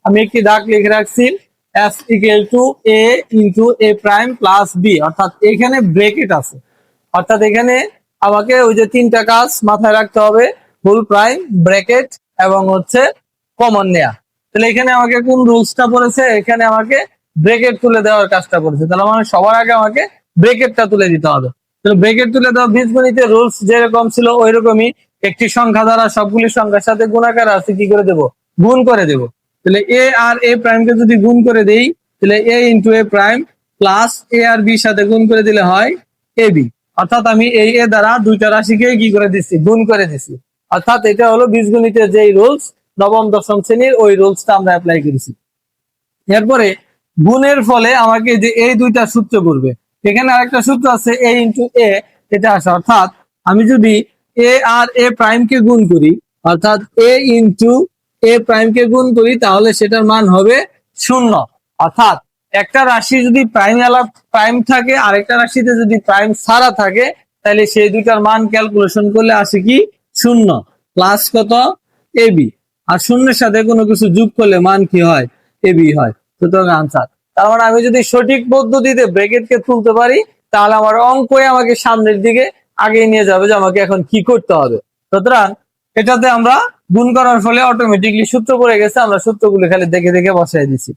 আমি একটি দাগ লিখে রাখছি s equal to a into a prime plus b, অর্থাৎ এখানে ব্রেকেট আছে, অর্থাৎ এখানে আমাকে ওই যে তিনটা কাজ মাথায় রাখতে হবে, ফুল প্রাইম, ব্র্যাকেট এবং হচ্ছে কমন নেয়া। তাহলে এখানে আমাকে কোন রুলসটা পড়েছে, এখানে আমাকে ব্রেকেট তুলে দেওয়ার কাজটা পড়েছে, তাহলে মানে সবার আগে আমাকে ব্রেকেটটা তুলে দিতে হবে। তাহলে ব্রেকেট তুলে দেওয়া বীজগণিতের রুলস যেরকম ছিল ওই রকমই, একটি সংখ্যা দ্বারা সবগুলি সংখ্যার সাথে গুণাকার আছে কি করে দেব, গুণ করে দেব। তাহলে এ আর এ প্রাইমকে যদি গুণ করে দেই, তাহলে এ ইন্টু এ প্রাইম প্লাস এ আর বির সাথে গুণ করে দিলে হয় এ বি, অর্থাৎ আমি এই এ দ্বারা দুইটা রাশিকে কি করে দিচ্ছি, গুণ করে দিচ্ছি। অর্থাৎ এটা হলো বীজগণিতের যেই রুলস নবম দশম শ্রেণীর, ওই রুলসটা আমরা অ্যাপ্লাই করেছি। এরপরে গুণের ফলে আমাকে যে এই দুইটা সূত্র করবে, এখানে আরেকটা সূত্র আছে এ ইন্টু এ, এটা আসে, অর্থাৎ আমি যদি এ আর এ প্রাইমকে গুণ করি, অর্থাৎ এ ইন্টু এ প্রাইমকে গুণ করি, তাহলে সেটার মান হবে 0। অর্থাৎ একটা রাশি যদি প্রাইম থাকে, আরেকটা রাশিতে যদি প্রাইম ছাড়া থাকে, তাহলে সেই দুইটার মান ক্যালকুলেশন করলে আসে কি 0 প্লাস কত এ বি, আর শূন্যের সাথে কোনো কিছু যোগ করলে মান কি হয়, এ বি হয়। সুতরাং আনসার। তার মানে আমি যদি সঠিক পদ্ধতিতে ব্র্যাকেটকে তুলতে পারি, তাহলে আমার অঙ্কই আমাকে সামনের দিকে আগে নিয়ে যাবে যে আমাকে এখন কি করতে হবে। সুতরাং এটাতে আমরা গুণ করার ফলে অটোমেটিকলি সূত্র পড়ে গেছে, আমরা সূত্রগুলো খালি দেখে দেখে বসাই দিচ্ছি।